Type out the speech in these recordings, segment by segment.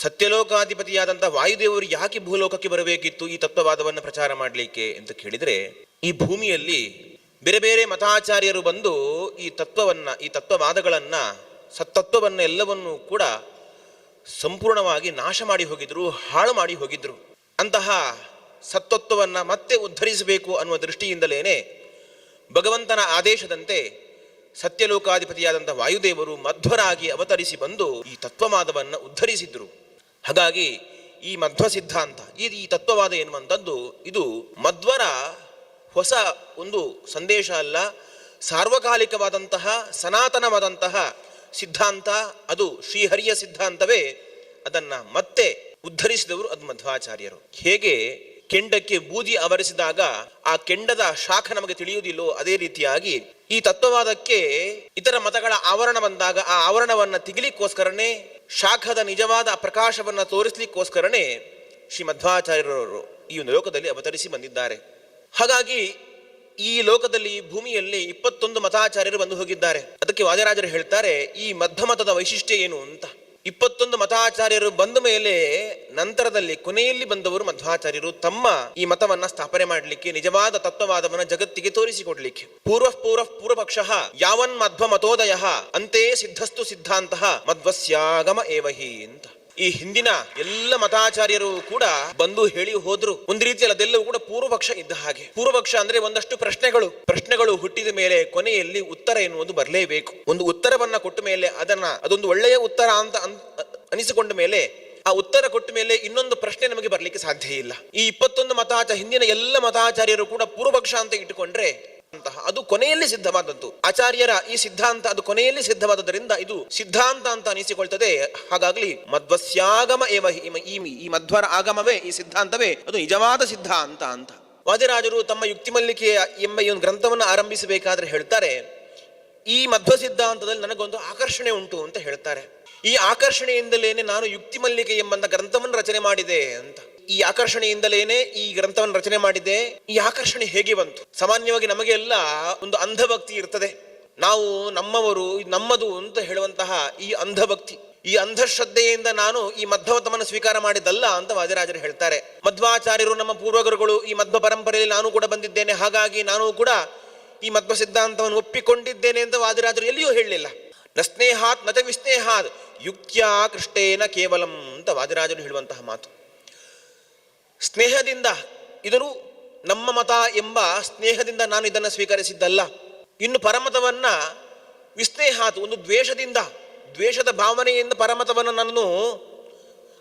ಸತ್ಯಲೋಕಾಧಿಪತಿಯಾದಂತಹ ವಾಯುದೇವರು ಯಾಕೆ ಭೂಲೋಕಕ್ಕೆ ಬರಬೇಕಿತ್ತು ಈ ತತ್ವವಾದವನ್ನು ಪ್ರಚಾರ ಮಾಡಲಿಕ್ಕೆ ಅಂತ ಕೇಳಿದರೆ, ಈ ಭೂಮಿಯಲ್ಲಿ ಬೇರೆ ಬೇರೆ ಮತಾಚಾರ್ಯರು ಬಂದು ಈ ತತ್ವವಾದಗಳನ್ನ ಸತ್ತತ್ವವನ್ನು ಎಲ್ಲವನ್ನೂ ಕೂಡ ಸಂಪೂರ್ಣವಾಗಿ ನಾಶ ಮಾಡಿ ಹೋಗಿದ್ರು, ಹಾಳು ಮಾಡಿ ಹೋಗಿದ್ರು. ಅಂತಹ ಸತ್ತತ್ವವನ್ನು ಮತ್ತೆ ಉದ್ಧರಿಸಬೇಕು ಅನ್ನುವ ದೃಷ್ಟಿಯಿಂದಲೇನೆ ಭಗವಂತನ ಆದೇಶದಂತೆ ಸತ್ಯಲೋಕಾಧಿಪತಿಯಾದಂಥ ವಾಯುದೇವರು ಮಧ್ವರಾಗಿ ಅವತರಿಸಿ ಬಂದು ಈ ತತ್ವವಾದವನ್ನು ಉದ್ಧರಿಸಿದ್ರು. ಹಾಗಾಗಿ ಈ ಮಧ್ವ ಸಿದ್ಧಾಂತ, ಈ ತತ್ವವಾದ ಎನ್ನುವಂಥದ್ದು ಇದು ಮಧ್ವರ ಹೊಸ ಒಂದು ಸಂದೇಶ ಅಲ್ಲ, ಸಾರ್ವಕಾಲಿಕವಾದಂತಹ ಸನಾತನವಾದಂತಹ ಸಿದ್ಧಾಂತ. ಅದು ಶ್ರೀಹರಿಯ ಸಿದ್ಧಾಂತವೇ. ಅದನ್ನ ಮತ್ತೆ ಉದ್ಧರಿಸಿದವರು ಅದು ಮಧ್ವಾಚಾರ್ಯರು. ಹೇಗೆ ಕೆಂಡಕ್ಕೆ ಬೂದಿ ಆವರಿಸಿದಾಗ ಆ ಕೆಂಡದ ಶಾಖ ನಮಗೆ ತಿಳಿಯುವುದಿಲ್ಲೋ, ಅದೇ ರೀತಿಯಾಗಿ ಈ ತತ್ವವಾದಕ್ಕೆ ಇತರ ಮತಗಳ ಆವರಣ ಬಂದಾಗ ಆ ಆವರಣವನ್ನ ತೆಗಿಲಿಕ್ಕೋಸ್ಕರನೇ, ಶಾಖದ ನಿಜವಾದ ಪ್ರಕಾಶವನ್ನ ತೋರಿಸ್ಲಿಕ್ಕೋಸ್ಕರನೇ ಶ್ರೀ ಮಧ್ವಾಚಾರ್ಯರವರು ಈ ಒಂದು ಲೋಕದಲ್ಲಿ ಅವತರಿಸಿ ಬಂದಿದ್ದಾರೆ. ಹಾಗಾಗಿ ಈ ಲೋಕದಲ್ಲಿ, ಭೂಮಿಯಲ್ಲಿ 21 ಮತಾಚಾರ್ಯರು ಬಂದು ಹೋಗಿದ್ದಾರೆ. ಅದಕ್ಕೆ ವಾದಿರಾಜರು ಹೇಳ್ತಾರೆ, ಈ ಮಧ್ವಮತದ ವೈಶಿಷ್ಟ್ಯ ಏನು ಅಂತ. 21 ಮತಾಚಾರ್ಯರು ಬಂದ ಮೇಲೆ ನಂತರದಲ್ಲಿ ಕೊನೆಯಲ್ಲಿ ಬಂದವರು ಮಧ್ವಾಚಾರ್ಯರು ತಮ್ಮ ಈ ಮತವನ್ನ ಸ್ಥಾಪನೆ ಮಾಡಲಿಕ್ಕೆ, ನಿಜವಾದ ತತ್ವವಾದವನ್ನ ಜಗತ್ತಿಗೆ ತೋರಿಸಿಕೊಡ್ಲಿಕ್ಕೆ. ಪೂರ್ವಪಕ್ಷ ಯಾವನ್ ಮಧ್ವ ಮತೋದಯ ಅಂತೆ ಸಿದ್ಧಸ್ತು ಸಿದ್ಧಾಂತ ಮಧ್ವಸ್ಯಾಗಮ ಏವಹಿ ಅಂತ. ಈ ಹಿಂದಿನ ಎಲ್ಲ ಮತಾಚಾರ್ಯರು ಕೂಡ ಬಂದು ಹೇಳಿ ಹೋದ್ರು. ಒಂದು ರೀತಿಯಲ್ಲಿ ಅದೆಲ್ಲವೂ ಕೂಡ ಪೂರ್ವಪಕ್ಷ ಇದ್ದ ಹಾಗೆ. ಪೂರ್ವಪಕ್ಷ ಅಂದ್ರೆ ಒಂದಷ್ಟು ಪ್ರಶ್ನೆಗಳು ಹುಟ್ಟಿದ ಮೇಲೆ ಕೊನೆಯಲ್ಲಿ ಉತ್ತರ ಎನ್ನುವುದು ಬರಲೇಬೇಕು. ಒಂದು ಉತ್ತರವನ್ನ ಕೊಟ್ಟ ಮೇಲೆ ಅದೊಂದು ಒಳ್ಳೆಯ ಉತ್ತರ ಅಂತ ಅನಿಸಿಕೊಂಡ ಮೇಲೆ, ಆ ಉತ್ತರ ಕೊಟ್ಟ ಮೇಲೆ ಇನ್ನೊಂದು ಪ್ರಶ್ನೆ ನಮಗೆ ಬರ್ಲಿಕ್ಕೆ ಸಾಧ್ಯ ಇಲ್ಲ. ಈ 21 ಹಿಂದಿನ ಎಲ್ಲ ಮತಾಚಾರ್ಯರು ಕೂಡ ಪೂರ್ವಪಕ್ಷ ಅಂತ ಇಟ್ಟುಕೊಂಡ್ರೆ ಅದು ಕೊನೆಯಲ್ಲಿ ಸಿದ್ಧವಾದದ್ದು. ಆಚಾರ್ಯರ ಈ ಸಿದ್ಧಾಂತ ಅದು ಕೊನೆಯಲ್ಲಿ ಸಿದ್ಧವಾದದ್ದರಿಂದ ಇದು ಸಿದ್ಧಾಂತ ಅಂತ ಅನಿಸಿಕೊಳ್ತದೆ. ಹಾಗಾಗ್ಲಿ ಮಧ್ವಸ್ಯಾಗಮ ಏವ, ಈ ಮಧ್ವರ ಆಗಮವೇ, ಈ ಸಿದ್ಧಾಂತವೇ ಅದು ನಿಜವಾದ ಸಿದ್ಧಾಂತ ಅಂತ ವಾದಿರಾಜರು ತಮ್ಮ ಯುಕ್ತಿ ಮಲ್ಲಿಕೆ ಎಂಬ ಈ ಒಂದು ಗ್ರಂಥವನ್ನು ಆರಂಭಿಸಬೇಕಾದ್ರೆ ಹೇಳ್ತಾರೆ, ಈ ಮಧ್ವ ಸಿದ್ಧಾಂತದಲ್ಲಿ ನನಗೊಂದು ಆಕರ್ಷಣೆ ಉಂಟು ಅಂತ ಹೇಳ್ತಾರೆ. ಈ ಆಕರ್ಷಣೆಯಿಂದಲೇನೆ ನಾನು ಯುಕ್ತಿ ಮಲ್ಲಿಕೆ ಎಂಬ ಗ್ರಂಥವನ್ನು ರಚನೆ ಮಾಡಿದೆ ಅಂತ. ಈ ಆಕರ್ಷಣೆಯಿಂದಲೇನೆ ಈ ಗ್ರಂಥವನ್ನು ರಚನೆ ಮಾಡಿದೆ. ಈ ಆಕರ್ಷಣೆ ಹೇಗೆ ಬಂತು? ಸಾಮಾನ್ಯವಾಗಿ ನಮಗೆಲ್ಲ ಒಂದು ಅಂಧಭಕ್ತಿ ಇರ್ತದೆ. ನಾವು ನಮ್ಮವರು, ನಮ್ಮದು ಅಂತ ಹೇಳುವಂತಹ ಈ ಅಂಧಭಕ್ತಿ, ಈ ಅಂಧಶ್ರದ್ಧೆಯಿಂದ ನಾನು ಈ ಮಧ್ವಮತವನ್ನು ಸ್ವೀಕಾರ ಮಾಡಿದ್ದಲ್ಲ ಅಂತ ವಾದಿರಾಜರು ಹೇಳ್ತಾರೆ. ಮಧ್ವಾಚಾರ್ಯರು ನಮ್ಮ ಪೂರ್ವಗುರುಗಳು, ಈ ಮಧ್ವ ಪರಂಪರೆಯಲ್ಲಿ ನಾನು ಕೂಡ ಬಂದಿದ್ದೇನೆ, ಹಾಗಾಗಿ ನಾನು ಕೂಡ ಈ ಮಧ್ವ ಸಿದ್ಧಾಂತವನ್ನು ಒಪ್ಪಿಕೊಂಡಿದ್ದೇನೆ ಅಂತ ವಾದಿರಾಜರು ಎಲ್ಲಿಯೂ ಹೇಳಲಿಲ್ಲ. ನ ಸ್ನೇಹಾತ್ ನ ಚ ವಿಸ್ನೇಹಾತ್ ಯುಕ್ತ್ಯಾ ಕೃಷ್ಟೇನ ಕೇವಲಂ ಅಂತ ವಾದಿರಾಜರು ಹೇಳುವಂತಹ ಮಾತು. ಸ್ನೇಹದಿಂದ, ಇದನ್ನು ನಮ್ಮ ಮತ ಎಂಬ ಸ್ನೇಹದಿಂದ ನಾನು ಇದನ್ನು ಸ್ವೀಕರಿಸಿದ್ದಲ್ಲ. ಇನ್ನು ಪರಮತವನ್ನ ವಿಸ್ನೇಹಾತ್, ಒಂದು ದ್ವೇಷದ ಭಾವನೆಯಿಂದ ಪರಮತವನ್ನು ನಾನು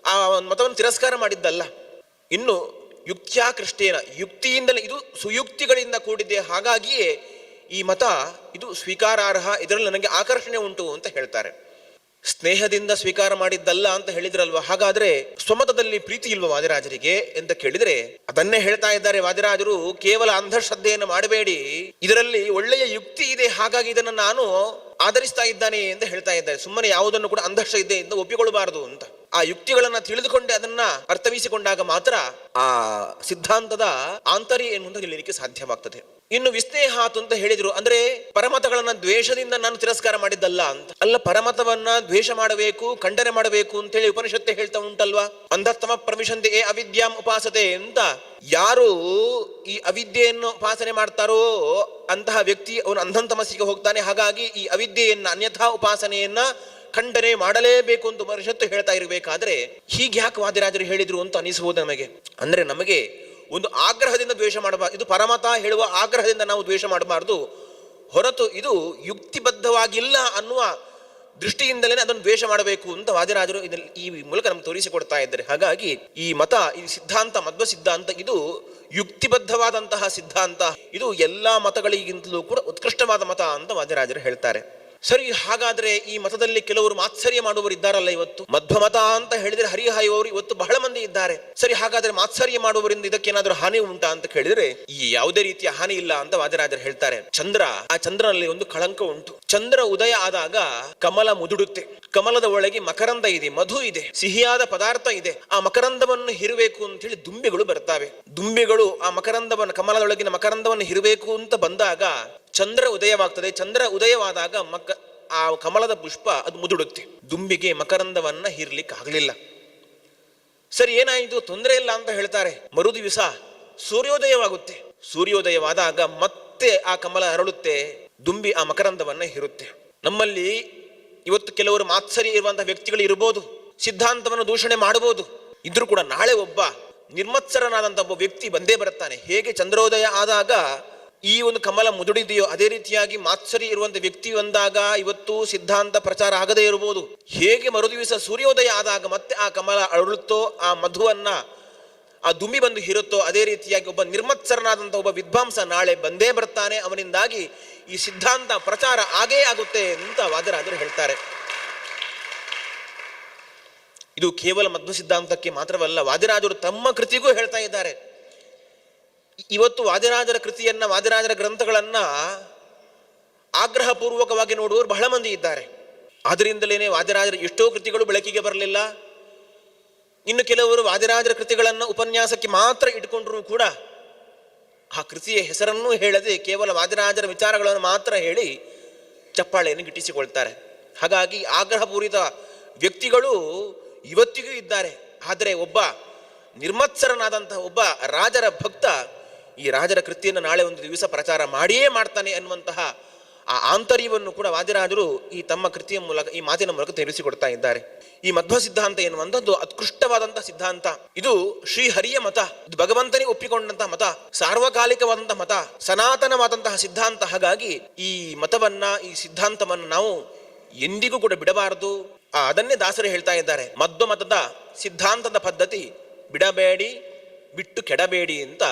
ಆ ಮತವನ್ನು ತಿರಸ್ಕಾರ ಮಾಡಿದ್ದಲ್ಲ. ಇನ್ನು ಯುಕ್ತ್ಯಾ ಕೃಷ್ಟೇನ, ಯುಕ್ತಿಯಿಂದಲೇ, ಇದು ಸುಯುಕ್ತಿಗಳಿಂದ ಕೂಡಿದೆ, ಹಾಗಾಗಿಯೇ ಈ ಮತ ಇದು ಸ್ವೀಕಾರಾರ್ಹ, ಇದರಲ್ಲಿ ನನಗೆ ಆಕರ್ಷಣೆ ಉಂಟು ಅಂತ ಹೇಳ್ತಾರೆ. ಸ್ನೇಹದಿಂದ ಸ್ವೀಕಾರ ಮಾಡಿದ್ದಲ್ಲ ಅಂತ ಹೇಳಿದ್ರಲ್ವ, ಹಾಗಾದ್ರೆ ಸ್ವಮತದಲ್ಲಿ ಪ್ರೀತಿ ಇಲ್ವ ವಾದಿರಾಜರಿಗೆ ಅಂತ ಕೇಳಿದ್ರೆ ಅದನ್ನೇ ಹೇಳ್ತಾ ಇದ್ದಾರೆ ವಾದಿರಾಜರು. ಕೇವಲ ಅಂಧಶ್ರದ್ಧೆಯನ್ನು ಮಾಡಬೇಡಿ, ಇದರಲ್ಲಿ ಒಳ್ಳೆಯ ಯುಕ್ತಿ ಇದೆ, ಹಾಗಾಗಿ ಇದನ್ನು ನಾನು ಆಧರಿಸ್ತಾ ಇದ್ದಾನೆ ಅಂತ ಹೇಳ್ತಾ ಇದ್ದಾರೆ. ಸುಮ್ಮನೆ ಯಾವುದನ್ನು ಕೂಡ ಅಂಧಶ್ರದ್ಧೆಯಿಂದ ಒಪ್ಪಿಕೊಳ್ಳಬಾರದು ಅಂತ. ಆ ಯುಕ್ತಿಗಳನ್ನ ತಿಳಿದುಕೊಂಡೆ ಅದನ್ನ ಅರ್ಥವಿಸಿಕೊಂಡಾಗ ಮಾತ್ರ ಆ ಸಿದ್ಧಾಂತದ ಆಂತರ್ಯ ಎನ್ನುವಂತ ಹೇಳಲಿಕ್ಕೆ ಸಾಧ್ಯವಾಗ್ತದೆ. ಇನ್ನು ವಿಸ್ನೇಹಾತ್ ಅಂತ ಹೇಳಿದ್ರು, ಅಂದ್ರೆ ಪರಮತಗಳನ್ನ ದ್ವೇಷದಿಂದ ನಾನು ತಿರಸ್ಕಾರ ಮಾಡಿದ್ದಲ್ಲ ಅಂತ ಅಲ್ಲ. ಪರಮತವನ್ನ ದ್ವೇಷ ಮಾಡಬೇಕು, ಖಂಡನೆ ಮಾಡಬೇಕು ಅಂತ ಹೇಳಿ ಉಪನಿಷತ್ತೆ ಹೇಳ್ತಾ ಉಂಟಲ್ವಾ, ಅಂಧಸ್ತಮ ಪ್ರವಿಶಂತೆ ಅವಿದ್ಯಾಂ ಉಪಾಸತೆ ಅಂತ. ಯಾರು ಈ ಅವಿದ್ಯೆಯನ್ನು ಉಪಾಸನೆ ಮಾಡ್ತಾರೋ ಅಂತಹ ವ್ಯಕ್ತಿ ಅವನು ಅಂಧಂತಮಸ್ಸಿಗೆ ಹೋಗ್ತಾನೆ. ಹಾಗಾಗಿ ಈ ಅವಿದ್ಯೆಯನ್ನ, ಅನ್ಯಥಾ ಉಪಾಸನೆಯನ್ನ ಖಂಡನೆ ಮಾಡಲೇಬೇಕು ಅಂತ ಉಪನಿಷತ್ತು ಹೇಳ್ತಾ ಇರಬೇಕಾದ್ರೆ ಹೀಗೆ ಯಾಕೆ ವಾದಿರಾಜರು ಹೇಳಿದ್ರು ಅಂತ ಅನಿಸಬಹುದು ನಮಗೆ. ಅಂದ್ರೆ ನಮಗೆ ಒಂದು ಆಗ್ರಹದಿಂದ ದ್ವೇಷ ಮಾಡಬಾರ್ದು, ಇದು ಪರಮತ ಹೇಳುವ ಆಗ್ರಹದಿಂದ ನಾವು ದ್ವೇಷ ಮಾಡಬಾರ್ದು ಹೊರತು ಇದು ಯುಕ್ತಿಬದ್ಧವಾಗಿಲ್ಲ ಅನ್ನುವ ದೃಷ್ಟಿಯಿಂದಲೇ ಅದನ್ನು ದ್ವೇಷ ಮಾಡಬೇಕು ಅಂತ ವಾದಿರಾಜರು ಈ ಮೂಲಕ ನಮ್ಗೆ ತೋರಿಸಿಕೊಡ್ತಾ ಇದ್ದಾರೆ. ಹಾಗಾಗಿ ಈ ಮತ, ಈ ಸಿದ್ಧಾಂತ, ಮಧ್ವ ಸಿದ್ಧಾಂತ ಇದು ಯುಕ್ತಿಬದ್ಧವಾದಂತಹ ಸಿದ್ಧಾಂತ. ಇದು ಎಲ್ಲಾ ಮತಗಳಿಗಿಂತಲೂ ಕೂಡ ಉತ್ಕೃಷ್ಟವಾದ ಮತ ಅಂತ ವಾದಿರಾಜರು ಹೇಳ್ತಾರೆ. ಸರಿ, ಹಾಗಾದ್ರೆ ಈ ಮತದಲ್ಲಿ ಕೆಲವರು ಮಾತ್ಸರ್ಯ ಮಾಡುವವರು ಇದ್ದಾರಲ್ಲ ಇವತ್ತು. ಮಧ್ವ ಮತ ಅಂತ ಹೇಳಿದ್ರೆ ಹರಿಹಾಯುವವರು ಇವತ್ತು ಬಹಳ ಮಂದಿ ಇದ್ದಾರೆ. ಸರಿ, ಹಾಗಾದ್ರೆ ಮಾತ್ಸರ್ಯ ಮಾಡುವವರಿಂದ ಇದಕ್ಕೇನಾದ್ರೂ ಹಾನಿ ಉಂಟಾ ಅಂತ ಕೇಳಿದ್ರೆ ಈ ಯಾವುದೇ ರೀತಿಯ ಹಾನಿ ಇಲ್ಲ ಅಂತ ವಾದಿರಾಜರು ಹೇಳ್ತಾರೆ. ಆ ಚಂದ್ರನಲ್ಲಿ ಒಂದು ಕಳಂಕ ಉಂಟು. ಚಂದ್ರ ಉದಯ ಆದಾಗ ಕಮಲ ಮುದುಡುತ್ತೆ. ಕಮಲದ ಒಳಗೆ ಮಕರಂದ ಇದೆ, ಮಧು ಇದೆ, ಸಿಹಿಯಾದ ಪದಾರ್ಥ ಇದೆ. ಆ ಮಕರಂದವನ್ನು ಹಿರಬೇಕು ಅಂತ ಹೇಳಿ ದುಂಬಿಗಳು ಬರ್ತಾವೆ. ದುಂಬಿಗಳು ಆ ಮಕರಂದವನ್ನು, ಕಮಲದೊಳಗಿನ ಮಕರಂದವನ್ನು ಹಿರಬೇಕು ಅಂತ ಬಂದಾಗ ಚಂದ್ರ ಉದಯವಾಗ್ತದೆ. ಚಂದ್ರ ಉದಯವಾದಾಗ ಆ ಕಮಲದ ಪುಷ್ಪ ಅದು ಮುದುಡುತ್ತೆ. ದುಂಬಿಗೆ ಮಕರಂದವನ್ನ ಹೀರ್ಲಿಕ್ಕೆ ಆಗಲಿಲ್ಲ. ಸರಿ, ಏನಾಯಿತು, ತೊಂದರೆ ಇಲ್ಲ ಅಂತ ಹೇಳ್ತಾರೆ. ಮರು ದಿವಸ ಸೂರ್ಯೋದಯವಾಗುತ್ತೆ. ಸೂರ್ಯೋದಯವಾದಾಗ ಮತ್ತೆ ಆ ಕಮಲ ಅರಳುತ್ತೆ, ದುಂಬಿ ಆ ಮಕರಂದವನ್ನ ಹೀರುತ್ತೆ. ನಮ್ಮಲ್ಲಿ ಇವತ್ತು ಕೆಲವರು ಮಾತ್ಸರ್ಯ ಇರುವಂತಹ ವ್ಯಕ್ತಿಗಳು ಇರಬಹುದು, ಸಿದ್ಧಾಂತವನ್ನು ದೂಷಣೆ ಮಾಡಬಹುದು. ಇದ್ರೂ ಕೂಡ ನಾಳೆ ಒಬ್ಬ ನಿರ್ಮತ್ಸರನಾದಂಥ ಒಬ್ಬ ವ್ಯಕ್ತಿ ಬಂದೇ ಬರುತ್ತಾನೆ. ಹೇಗೆ ಚಂದ್ರೋದಯ ಆದಾಗ ಈ ಒಂದು ಕಮಲ ಮುದುಡಿದೆಯೋ ಅದೇ ರೀತಿಯಾಗಿ ಮಾತ್ಸರ್ಯ ಇರುವಂತ ವ್ಯಕ್ತಿ ಬಂದಾಗ ಇವತ್ತು ಸಿದ್ಧಾಂತ ಪ್ರಚಾರ ಆಗದೇ ಇರಬಹುದು. ಹೇಗೆ ಮರುದಿವಸ ಸೂರ್ಯೋದಯ ಆದಾಗ ಮತ್ತೆ ಆ ಕಮಲ ಅರಳುತ್ತೋ, ಆ ಮಧುವನ್ನ ಆ ದುಂಬಿ ಬಂದು ಹೀರುತ್ತೋ, ಅದೇ ರೀತಿಯಾಗಿ ಒಬ್ಬ ನಿರ್ಮತ್ಸರನಾದಂಥ ಒಬ್ಬ ವಿದ್ವಾಂಸ ನಾಳೆ ಬಂದೇ ಬರ್ತಾನೆ. ಅವನಿಂದಾಗಿ ಈ ಸಿದ್ಧಾಂತ ಪ್ರಚಾರ ಆಗೇ ಆಗುತ್ತೆ ಅಂತ ವಾದರಾಜರು ಹೇಳ್ತಾರೆ. ಇದು ಕೇವಲ ಮಧ್ವ ಸಿದ್ಧಾಂತಕ್ಕೆ ಮಾತ್ರವಲ್ಲ, ವಾದಿರಾಜರು ತಮ್ಮ ಕೃತಿಗೂ ಹೇಳ್ತಾ ಇದ್ದಾರೆ. ಇವತ್ತು ವಾದಿರಾಜರ ಕೃತಿಯನ್ನ, ವಾದಿರಾಜರ ಗ್ರಂಥಗಳನ್ನ ಆಗ್ರಹಪೂರ್ವಕವಾಗಿ ನೋಡುವವರು ಬಹಳ ಮಂದಿ ಇದ್ದಾರೆ. ಆದ್ದರಿಂದಲೇನೆ ವಾದಿರಾಜರ ಎಷ್ಟೋ ಕೃತಿಗಳು ಬೆಳಕಿಗೆ ಬರಲಿಲ್ಲ. ಇನ್ನು ಕೆಲವರು ವಾದಿರಾಜರ ಕೃತಿಗಳನ್ನು ಉಪನ್ಯಾಸಕ್ಕೆ ಮಾತ್ರ ಇಟ್ಕೊಂಡ್ರೂ ಕೂಡ ಆ ಕೃತಿಯ ಹೆಸರನ್ನೂ ಹೇಳದೆ ಕೇವಲ ವಾದಿರಾಜರ ವಿಚಾರಗಳನ್ನು ಮಾತ್ರ ಹೇಳಿ ಚಪ್ಪಾಳೆಯನ್ನು ಗಿಟ್ಟಿಸಿಕೊಳ್ತಾರೆ. ಹಾಗಾಗಿ ಆಗ್ರಹಪೂರಿತ ವ್ಯಕ್ತಿಗಳು ಇವತ್ತಿಗೂ ಇದ್ದಾರೆ. ಆದರೆ ಒಬ್ಬ ನಿರ್ಮತ್ಸರನಾದಂತಹ ಒಬ್ಬ ರಾಜರ ಭಕ್ತ ಈ ರಾಜರ ಕೃತಿಯನ್ನು ನಾಳೆ ಒಂದು ದಿವಸ ಪ್ರಚಾರ ಮಾಡಿಯೇ ಮಾಡ್ತಾನೆ ಅನ್ನುವಂತಹ ಆ ಆಂತರ್ಯವನ್ನು ಕೂಡ ವಾದಿರಾಜರು ಈ ತಮ್ಮ ಕೃತಿಯ ಮೂಲಕ, ಈ ಮಾತಿನ ಮೂಲಕ ತಿಳಿಸಿಕೊಡ್ತಾ ಇದ್ದಾರೆ. ಈ ಮಧ್ವ ಸಿದ್ಧಾಂತ ಎನ್ನುವಂಥದ್ದು ಉತ್ಕೃಷ್ಟವಾದಂತಹ ಸಿದ್ಧಾಂತ. ಇದು ಶ್ರೀಹರಿಯ ಮತ, ಇದು ಭಗವಂತನೇ ಒಪ್ಪಿಕೊಂಡಂತಹ ಮತ, ಸಾರ್ವಕಾಲಿಕವಾದಂತಹ ಮತ, ಸನಾತನವಾದಂತಹ ಸಿದ್ಧಾಂತ. ಹಾಗಾಗಿ ಈ ಮತವನ್ನ, ಈ ಸಿದ್ಧಾಂತವನ್ನು ನಾವು ಎಂದಿಗೂ ಕೂಡ ಬಿಡಬಾರದು. ಅದನ್ನೇ ದಾಸರು ಹೇಳ್ತಾ ಇದ್ದಾರೆ, ಮಧ್ವ ಮತದ ಸಿದ್ಧಾಂತದ ಪದ್ಧತಿ ಬಿಡಬೇಡಿ, ಬಿಟ್ಟು ಕೆಡಬೇಡಿ ಅಂತ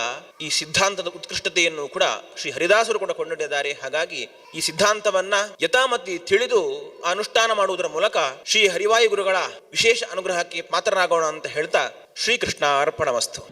ಈ ಸಿದ್ಧಾಂತದ ಉತ್ಕೃಷ್ಟತೆಯನ್ನು ಕೂಡ ಶ್ರೀ ಹರಿದಾಸರು ಕೂಡ ಕೊಂಡೊಯ್ದಿದ್ದಾರೆ. ಹಾಗಾಗಿ ಈ ಸಿದ್ಧಾಂತವನ್ನ ಯಥಾಮತಿ ತಿಳಿದು ಅನುಷ್ಠಾನ ಮಾಡುವುದರ ಮೂಲಕ ಶ್ರೀ ಹರಿವಾಯು ಗುರುಗಳ ವಿಶೇಷ ಅನುಗ್ರಹಕ್ಕೆ ಪಾತ್ರರಾಗೋಣ ಅಂತ ಹೇಳ್ತಾ ಶ್ರೀಕೃಷ್ಣ ಅರ್ಪಣಮಸ್ತು.